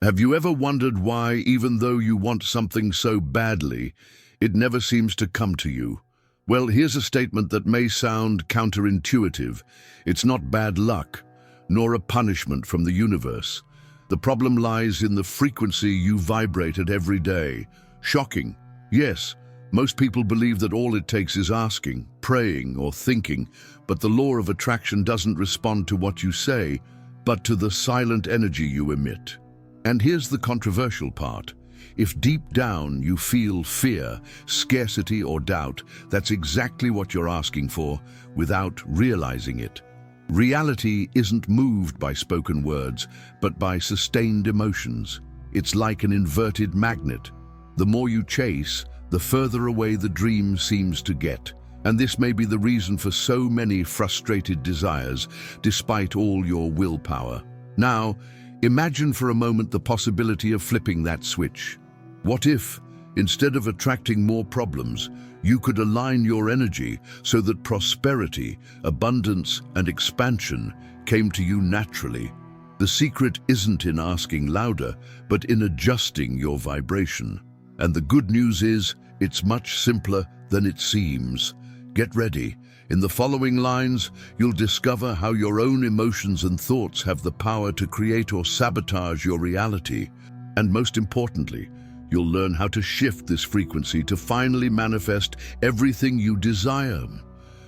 Have you ever wondered why, even though you want something so badly, it never seems to come to you? Well, here's a statement that may sound counterintuitive. It's not bad luck, nor a punishment from the universe. The problem lies in the frequency you vibrate at every day. Shocking. Yes, most people believe that all it takes is asking, praying, or thinking, but the law of attraction doesn't respond to what you say, but to the silent energy you emit. And here's the controversial part. If deep down you feel fear, scarcity, or doubt, that's exactly what you're asking for without realizing it. Reality isn't moved by spoken words, but by sustained emotions. It's like an inverted magnet. The more you chase, the further away the dream seems to get. And this may be the reason for so many frustrated desires, despite all your willpower. Now, imagine for a moment the possibility of flipping that switch. What if, instead of attracting more problems, you could align your energy so that prosperity, abundance, and expansion came to you naturally? The secret isn't in asking louder, but in adjusting your vibration. And the good news is, it's much simpler than it seems. Get ready. In the following lines, you'll discover how your own emotions and thoughts have the power to create or sabotage your reality. And most importantly, you'll learn how to shift this frequency to finally manifest everything you desire.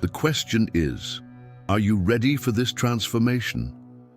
The question is, are you ready for this transformation?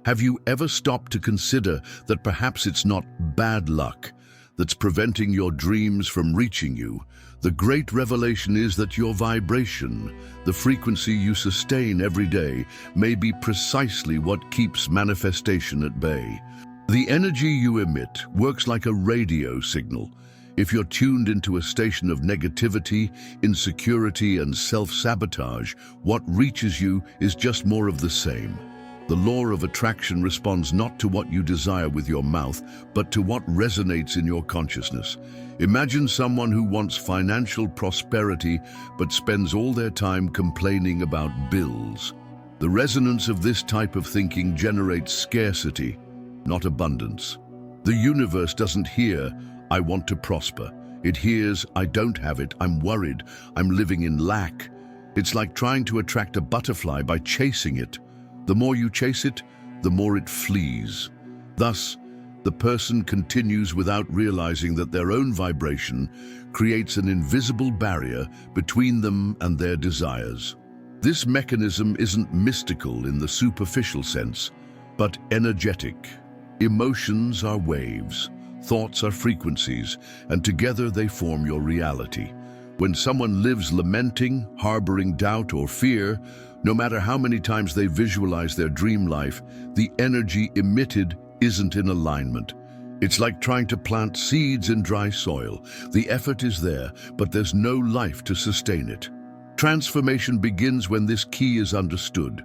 Have you ever stopped to consider that perhaps it's not bad luck that's preventing your dreams from reaching you? The great revelation is that your vibration, the frequency you sustain every day, may be precisely what keeps manifestation at bay. The energy you emit works like a radio signal. If you're tuned into a station of negativity, insecurity, and self-sabotage, what reaches you is just more of the same. The law of attraction responds not to what you desire with your mouth, but to what resonates in your consciousness. Imagine someone who wants financial prosperity, but spends all their time complaining about bills. The resonance of this type of thinking generates scarcity, not abundance. The universe doesn't hear, "I want to prosper." It hears, "I don't have it, I'm worried, I'm living in lack." It's like trying to attract a butterfly by chasing it. The more you chase it, the more it flees. Thus, the person continues without realizing that their own vibration creates an invisible barrier between them and their desires. This mechanism isn't mystical in the superficial sense, but energetic. Emotions are waves, thoughts are frequencies, and together they form your reality. When someone lives lamenting, harboring doubt or fear, no matter how many times they visualize their dream life, the energy emitted isn't in alignment. It's like trying to plant seeds in dry soil. The effort is there, but there's no life to sustain it. Transformation begins when this key is understood.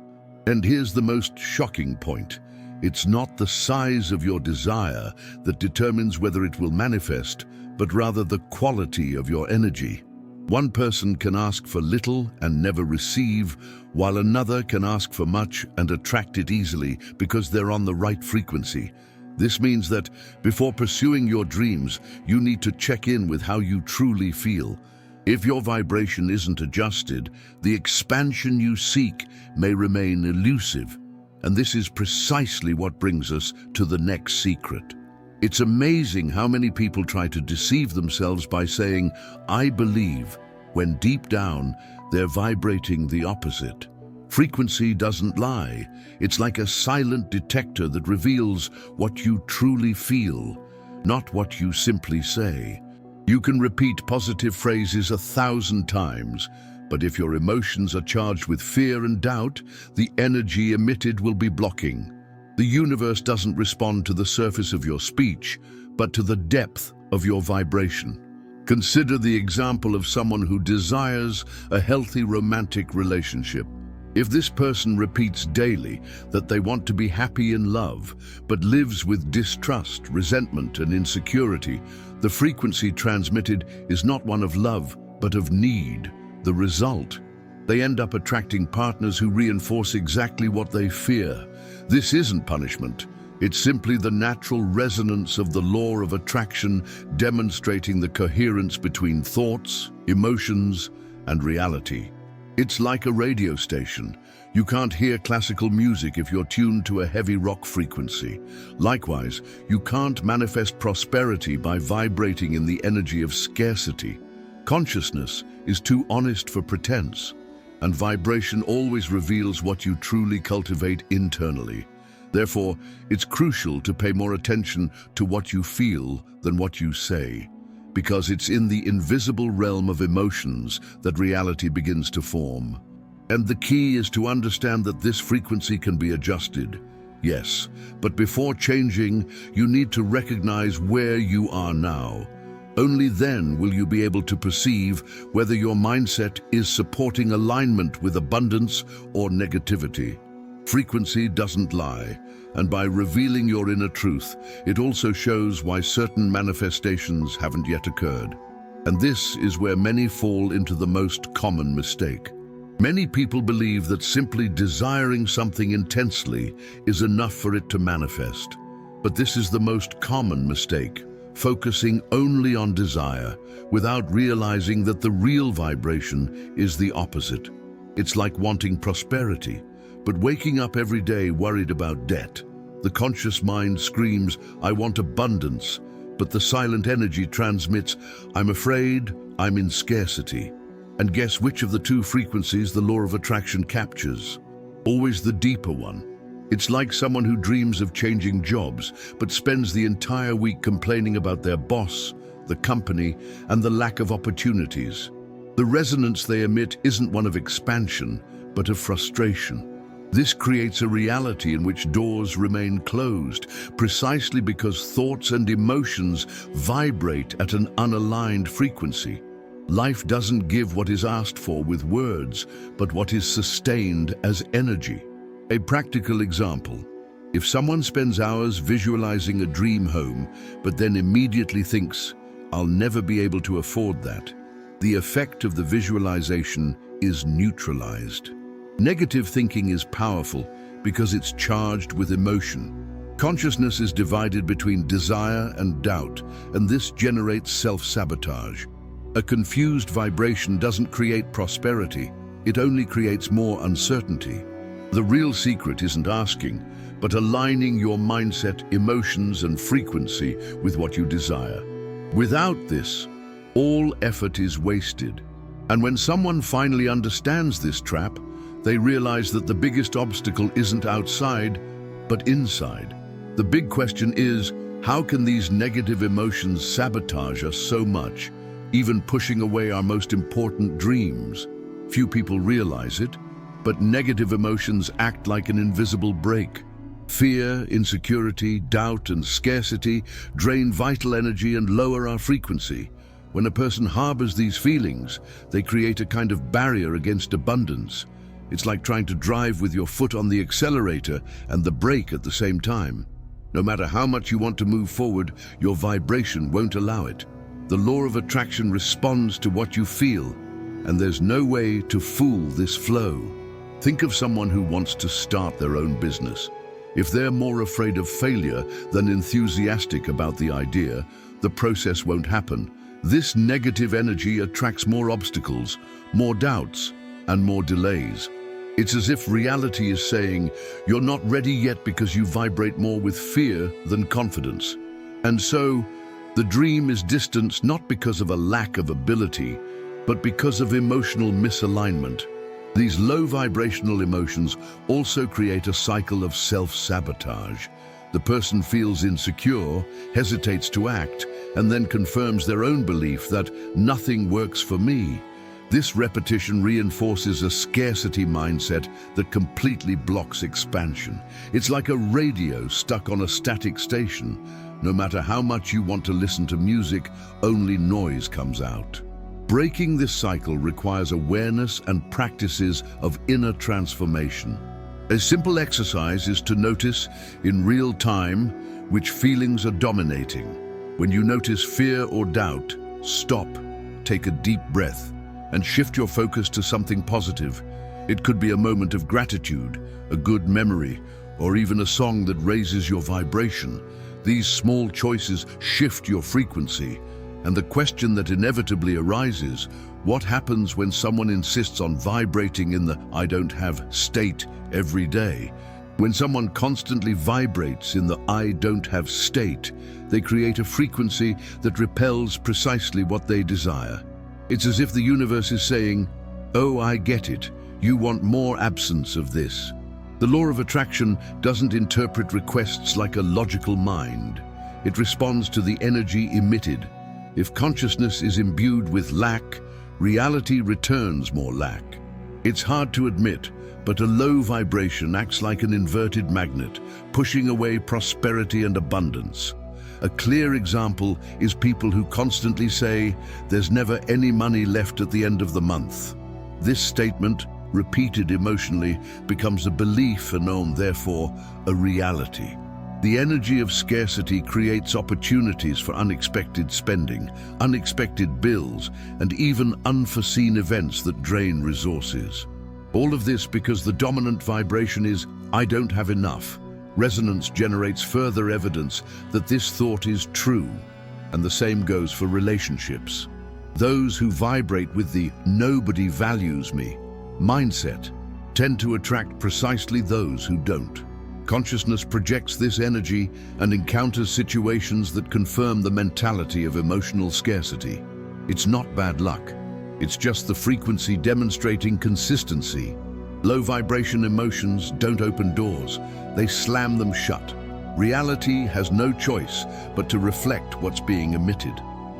And here's the most shocking point. It's not the size of your desire that determines whether it will manifest, but rather the quality of your energy. One person can ask for little and never receive, while another can ask for much and attract it easily because they're on the right frequency. This means that before pursuing your dreams, you need to check in with how you truly feel. If your vibration isn't adjusted, the expansion you seek may remain elusive. And this is precisely what brings us to the next secret. It's amazing how many people try to deceive themselves by saying, "I believe," when deep down, they're vibrating the opposite. Frequency doesn't lie. It's like a silent detector that reveals what you truly feel, not what you simply say. You can repeat positive phrases 1,000 times, but if your emotions are charged with fear and doubt, the energy emitted will be blocking. The universe doesn't respond to the surface of your speech, but to the depth of your vibration. Consider the example of someone who desires a healthy romantic relationship. If this person repeats daily that they want to be happy in love, but lives with distrust, resentment, and insecurity, the frequency transmitted is not one of love, but of need. The result? They end up attracting partners who reinforce exactly what they fear. This isn't punishment. It's simply the natural resonance of the law of attraction, demonstrating the coherence between thoughts, emotions, and reality. It's like a radio station. You can't hear classical music if you're tuned to a heavy rock frequency. Likewise, you can't manifest prosperity by vibrating in the energy of scarcity. Consciousness is too honest for pretense, and vibration always reveals what you truly cultivate internally. Therefore, it's crucial to pay more attention to what you feel than what you say, because it's in the invisible realm of emotions that reality begins to form. And the key is to understand that this frequency can be adjusted. Yes, but before changing, you need to recognize where you are now. Only then will you be able to perceive whether your mindset is supporting alignment with abundance or negativity. Frequency doesn't lie, and by revealing your inner truth, it also shows why certain manifestations haven't yet occurred. And this is where many fall into the most common mistake. Many people believe that simply desiring something intensely is enough for it to manifest. But this is the most common mistake, focusing only on desire without realizing that the real vibration is the opposite. It's like wanting prosperity, but waking up every day worried about debt. The conscious mind screams, "I want abundance," but the silent energy transmits, "I'm afraid, I'm in scarcity." And guess which of the two frequencies the law of attraction captures? Always the deeper one. It's like someone who dreams of changing jobs, but spends the entire week complaining about their boss, the company, and the lack of opportunities. The resonance they emit isn't one of expansion, but of frustration. This creates a reality in which doors remain closed, precisely because thoughts and emotions vibrate at an unaligned frequency. Life doesn't give what is asked for with words, but what is sustained as energy. A practical example: if someone spends hours visualizing a dream home, but then immediately thinks, "I'll never be able to afford that," the effect of the visualization is neutralized. Negative thinking is powerful because it's charged with emotion. Consciousness is divided between desire and doubt, and this generates self-sabotage. A confused vibration doesn't create prosperity, it only creates more uncertainty. The real secret isn't asking, but aligning your mindset, emotions, and frequency with what you desire. Without this, all effort is wasted. And when someone finally understands this trap, they realize that the biggest obstacle isn't outside, but inside. The big question is, how can these negative emotions sabotage us so much, even pushing away our most important dreams? Few people realize it, but negative emotions act like an invisible brake. Fear, insecurity, doubt, and scarcity drain vital energy and lower our frequency. When a person harbors these feelings, they create a kind of barrier against abundance. It's like trying to drive with your foot on the accelerator and the brake at the same time. No matter how much you want to move forward, your vibration won't allow it. The law of attraction responds to what you feel, and there's no way to fool this flow. Think of someone who wants to start their own business. If they're more afraid of failure than enthusiastic about the idea, the process won't happen. This negative energy attracts more obstacles, more doubts, and more delays. It's as if reality is saying, "You're not ready yet because you vibrate more with fear than confidence." And so, the dream is distanced not because of a lack of ability, but because of emotional misalignment. These low vibrational emotions also create a cycle of self-sabotage. The person feels insecure, hesitates to act, and then confirms their own belief that "nothing works for me." This repetition reinforces a scarcity mindset that completely blocks expansion. It's like a radio stuck on a static station. No matter how much you want to listen to music, only noise comes out. Breaking this cycle requires awareness and practices of inner transformation. A simple exercise is to notice in real time which feelings are dominating. When you notice fear or doubt, stop, take a deep breath, and shift your focus to something positive. It could be a moment of gratitude, a good memory, or even a song that raises your vibration. These small choices shift your frequency, and the question that inevitably arises, what happens when someone insists on vibrating in the "I don't have" state every day? When someone constantly vibrates in the "I don't have" state, they create a frequency that repels precisely what they desire. It's as if the universe is saying, "Oh, I get it. You want more absence of this." The law of attraction doesn't interpret requests like a logical mind. It responds to the energy emitted. If consciousness is imbued with lack, reality returns more lack. It's hard to admit, but a low vibration acts like an inverted magnet, pushing away prosperity and abundance. A clear example is people who constantly say, "There's never any money left at the end of the month." This statement, repeated emotionally, becomes a belief and therefore a reality. The energy of scarcity creates opportunities for unexpected spending, unexpected bills, and even unforeseen events that drain resources. All of this because the dominant vibration is "I don't have enough." Resonance generates further evidence that this thought is true, and the same goes for relationships. Those who vibrate with the "nobody values me" mindset tend to attract precisely those who don't. Consciousness projects this energy and encounters situations that confirm the mentality of emotional scarcity. It's not bad luck. It's just the frequency demonstrating consistency. Low vibration emotions don't open doors, they slam them shut. Reality has no choice but to reflect what's being emitted.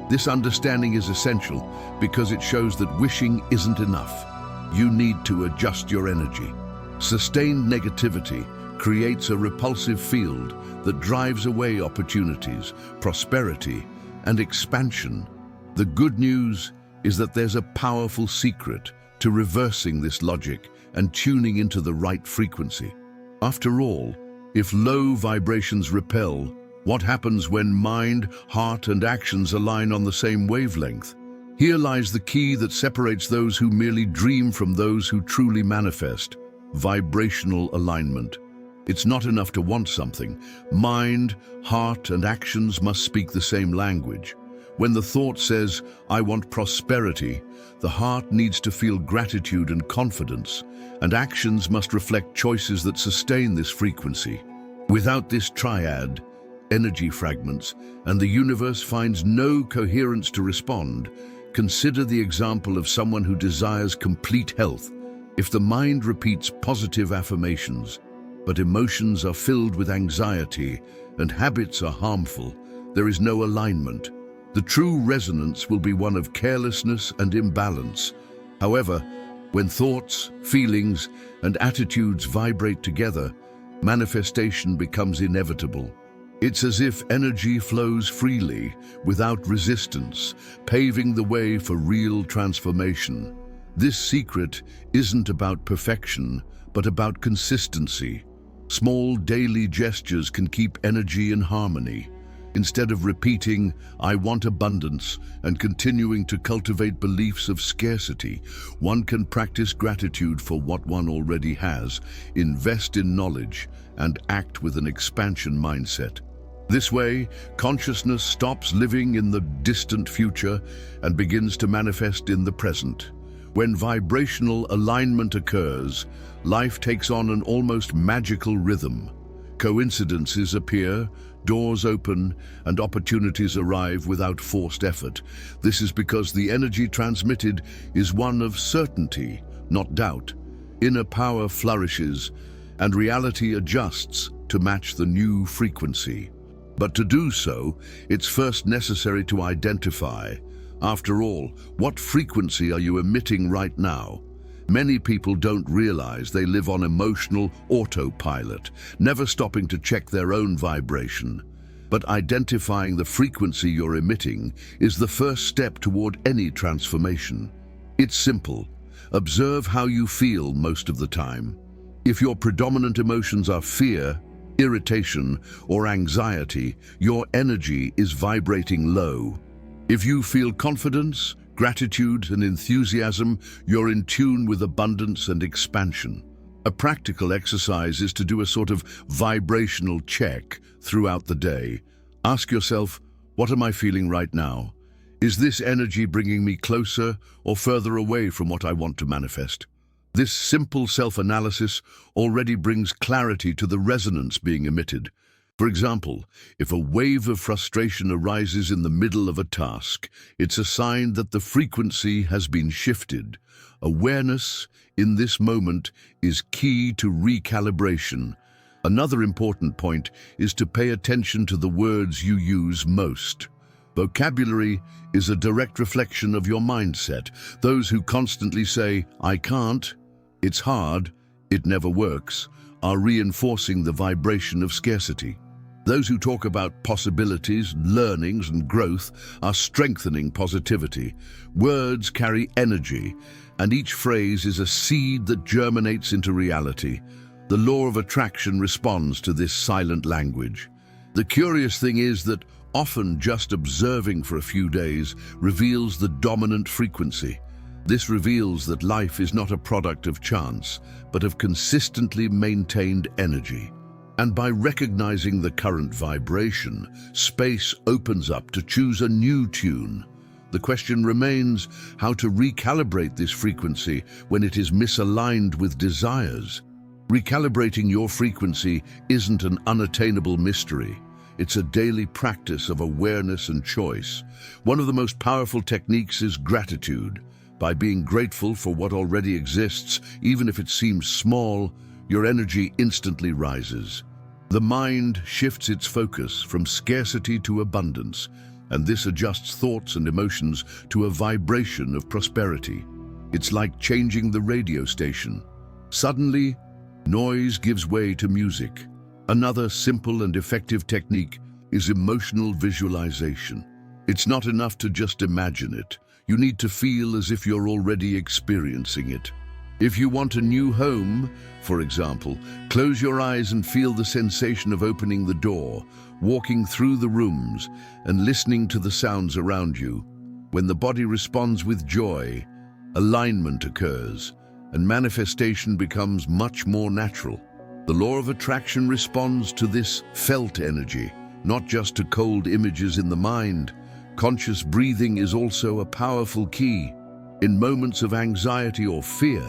This understanding is essential because it shows that wishing isn't enough. You need to adjust your energy. Sustained negativity creates a repulsive field that drives away opportunities, prosperity, and expansion. The good news is that there's a powerful secret to reversing this logic and tuning into the right frequency. After all, if low vibrations repel, what happens when mind, heart, and actions align on the same wavelength? Here lies the key that separates those who merely dream from those who truly manifest: vibrational alignment. It's not enough to want something. Mind, heart, and actions must speak the same language. When the thought says, "I want prosperity," the heart needs to feel gratitude and confidence, and actions must reflect choices that sustain this frequency. Without this triad, energy fragments, and the universe finds no coherence to respond. Consider the example of someone who desires complete health. If the mind repeats positive affirmations, but emotions are filled with anxiety and habits are harmful, there is no alignment. The true resonance will be one of carelessness and imbalance. However, when thoughts, feelings, and attitudes vibrate together, manifestation becomes inevitable. It's as if energy flows freely, without resistance, paving the way for real transformation. This secret isn't about perfection, but about consistency. Small daily gestures can keep energy in harmony. Instead of repeating, "I want abundance," and continuing to cultivate beliefs of scarcity, one can practice gratitude for what one already has, invest in knowledge, and act with an expansion mindset. This way, consciousness stops living in the distant future and begins to manifest in the present. When vibrational alignment occurs, life takes on an almost magical rhythm. Coincidences appear, doors open, and opportunities arrive without forced effort. This is because the energy transmitted is one of certainty, not doubt. Inner power flourishes, and reality adjusts to match the new frequency. But to do so, it's first necessary to identify. After all, what frequency are you emitting right now? Many people don't realize they live on emotional autopilot, never stopping to check their own vibration. But identifying the frequency you're emitting is the first step toward any transformation. It's simple. Observe how you feel most of the time. If your predominant emotions are fear, irritation, or anxiety, your energy is vibrating low. If you feel confidence, gratitude, and enthusiasm, you're in tune with abundance and expansion. A practical exercise is to do a sort of vibrational check throughout the day. Ask yourself, what am I feeling right now? Is this energy bringing me closer or further away from what I want to manifest? This simple self-analysis already brings clarity to the resonance being emitted. For example, if a wave of frustration arises in the middle of a task, it's a sign that the frequency has been shifted. Awareness in this moment is key to recalibration. Another important point is to pay attention to the words you use most. Vocabulary is a direct reflection of your mindset. Those who constantly say, "I can't," "It's hard," "It never works," are reinforcing the vibration of scarcity. Those who talk about possibilities, learnings, and growth are strengthening positivity. Words carry energy, and each phrase is a seed that germinates into reality. The law of attraction responds to this silent language. The curious thing is that often just observing for a few days reveals the dominant frequency. This reveals that life is not a product of chance, but of consistently maintained energy. And by recognizing the current vibration, space opens up to choose a new tune. The question remains how to recalibrate this frequency when it is misaligned with desires. Recalibrating your frequency isn't an unattainable mystery. It's a daily practice of awareness and choice. One of the most powerful techniques is gratitude. By being grateful for what already exists, even if it seems small, your energy instantly rises. The mind shifts its focus from scarcity to abundance, and this adjusts thoughts and emotions to a vibration of prosperity. It's like changing the radio station. Suddenly, noise gives way to music. Another simple and effective technique is emotional visualization. It's not enough to just imagine it. You need to feel as if you're already experiencing it. If you want a new home, for example, close your eyes and feel the sensation of opening the door, walking through the rooms, and listening to the sounds around you. When the body responds with joy, alignment occurs, and manifestation becomes much more natural. The law of attraction responds to this felt energy, not just to cold images in the mind. Conscious breathing is also a powerful key. In moments of anxiety or fear,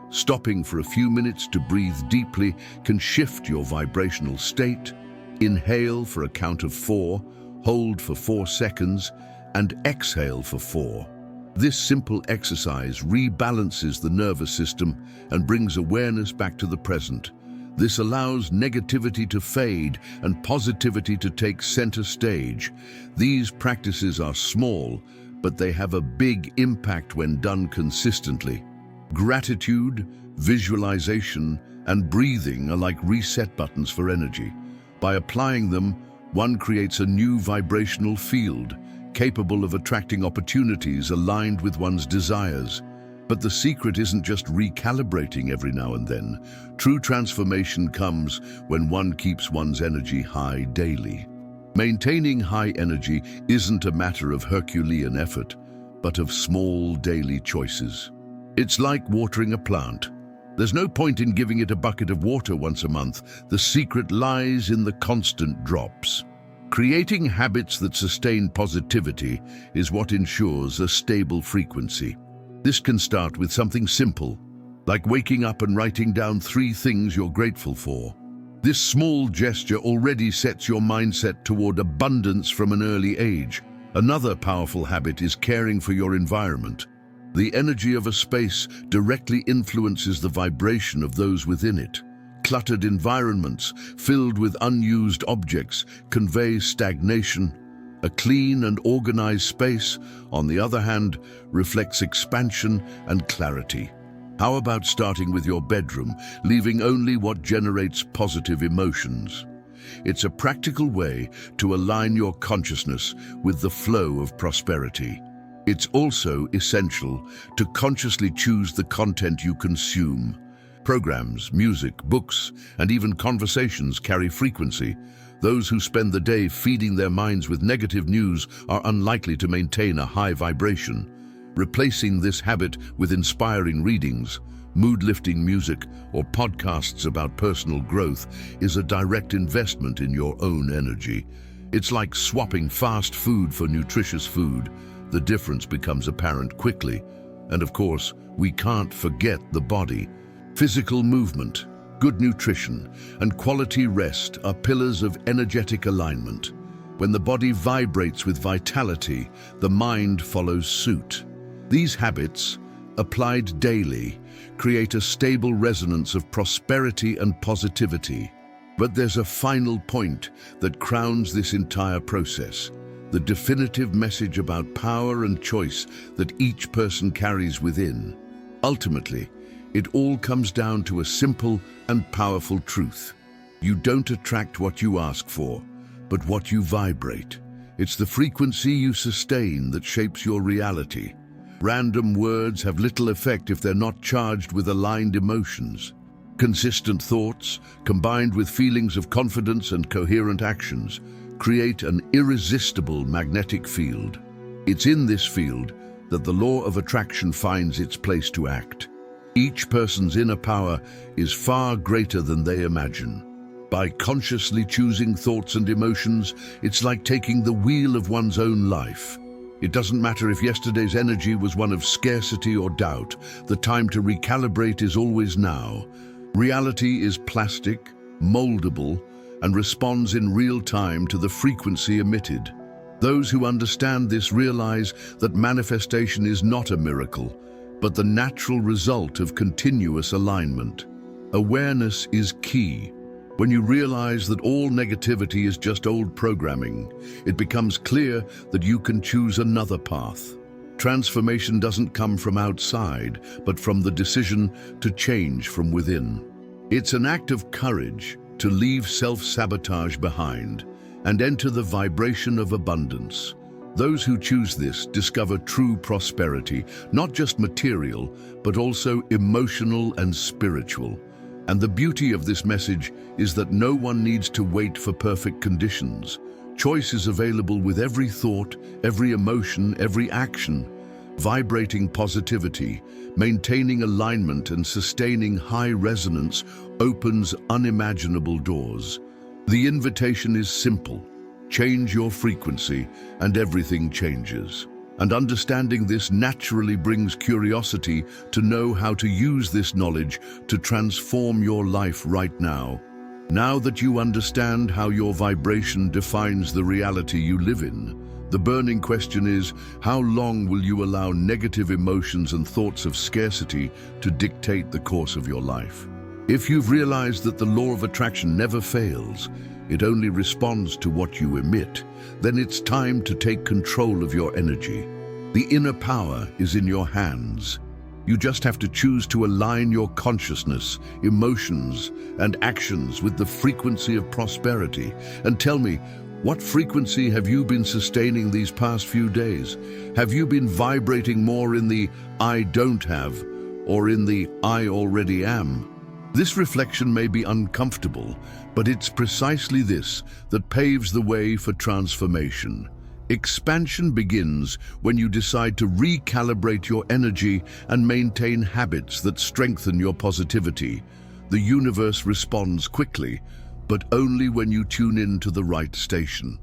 stopping for a few minutes to breathe deeply can shift your vibrational state. Inhale for a count of 4, hold for 4 seconds, and exhale for 4. This simple exercise rebalances the nervous system and brings awareness back to the present. This allows negativity to fade and positivity to take center stage. These practices are small, but they have a big impact when done consistently. Gratitude, visualization, and breathing are like reset buttons for energy. By applying them, one creates a new vibrational field, capable of attracting opportunities aligned with one's desires. But the secret isn't just recalibrating every now and then. True transformation comes when one keeps one's energy high daily. Maintaining high energy isn't a matter of Herculean effort, but of small daily choices. It's like watering a plant. There's no point in giving it a bucket of water once a month. The secret lies in the constant drops. Creating habits that sustain positivity is what ensures a stable frequency. This can start with something simple, like waking up and writing down 3 things you're grateful for. This small gesture already sets your mindset toward abundance from an early age. Another powerful habit is caring for your environment. The energy of a space directly influences the vibration of those within it. Cluttered environments, filled with unused objects, convey stagnation. A clean and organized space, on the other hand, reflects expansion and clarity. How about starting with your bedroom, leaving only what generates positive emotions? It's a practical way to align your consciousness with the flow of prosperity. It's also essential to consciously choose the content you consume. Programs, music, books, and even conversations carry frequency. Those who spend the day feeding their minds with negative news are unlikely to maintain a high vibration. Replacing this habit with inspiring readings, Mood-lifting music, or podcasts about personal growth is a direct investment in your own energy. It's like swapping fast food for nutritious food. The difference becomes apparent quickly. And of course, we can't forget the body. Physical movement, good nutrition, and quality rest are pillars of energetic alignment. When the body vibrates with vitality, the mind follows suit. These habits, applied daily, create a stable resonance of prosperity and positivity. But there's a final point that crowns this entire process: the definitive message about power and choice that each person carries within. Ultimately, it all comes down to a simple and powerful truth. You don't attract what you ask for, but what you vibrate. It's the frequency you sustain that shapes your reality. Random words have little effect if they're not charged with aligned emotions. Consistent thoughts, combined with feelings of confidence and coherent actions, create an irresistible magnetic field. It's in this field that the law of attraction finds its place to act. Each person's inner power is far greater than they imagine. By consciously choosing thoughts and emotions, it's like taking the wheel of one's own life. It doesn't matter if yesterday's energy was one of scarcity or doubt. The time to recalibrate is always now. Reality is plastic, moldable, and responds in real time to the frequency emitted. Those who understand this realize that manifestation is not a miracle, but the natural result of continuous alignment. Awareness is key. When you realize that all negativity is just old programming, it becomes clear that you can choose another path. Transformation doesn't come from outside, but from the decision to change from within. It's an act of courage to leave self-sabotage behind and enter the vibration of abundance. Those who choose this discover true prosperity, not just material, but also emotional and spiritual. And the beauty of this message is that no one needs to wait for perfect conditions. Choice is available with every thought, every emotion, every action. Vibrating positivity, maintaining alignment and sustaining high resonance opens unimaginable doors. The invitation is simple: change your frequency and everything changes. And understanding this naturally brings curiosity to know how to use this knowledge to transform your life right now. Now that you understand how your vibration defines the reality you live in, the burning question is, how long will you allow negative emotions and thoughts of scarcity to dictate the course of your life? If you've realized that the law of attraction never fails, it only responds to what you emit, then it's time to take control of your energy. The inner power is in your hands. You just have to choose to align your consciousness, emotions, and actions with the frequency of prosperity. And tell me, what frequency have you been sustaining these past few days? Have you been vibrating more in the "I don't have" or in the "I already am"? This reflection may be uncomfortable, but it's precisely this that paves the way for transformation. Expansion begins when you decide to recalibrate your energy and maintain habits that strengthen your positivity. The universe responds quickly, but only when you tune in to the right station.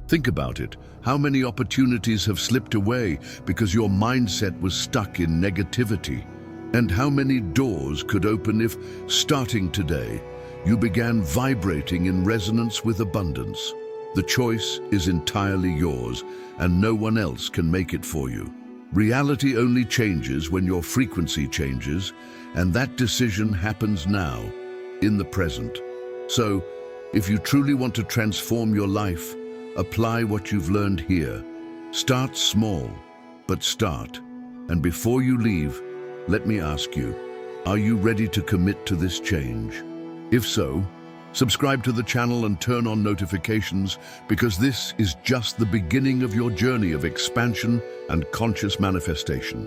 Think about it. How many opportunities have slipped away because your mindset was stuck in negativity? And how many doors could open if, starting today, you began vibrating in resonance with abundance? The choice is entirely yours, and no one else can make it for you. Reality only changes when your frequency changes, and that decision happens now, in the present. So, if you truly want to transform your life, apply what you've learned here. Start small, but start. And before you leave, let me ask you, are you ready to commit to this change? If so, subscribe to the channel and turn on notifications, because this is just the beginning of your journey of expansion and conscious manifestation.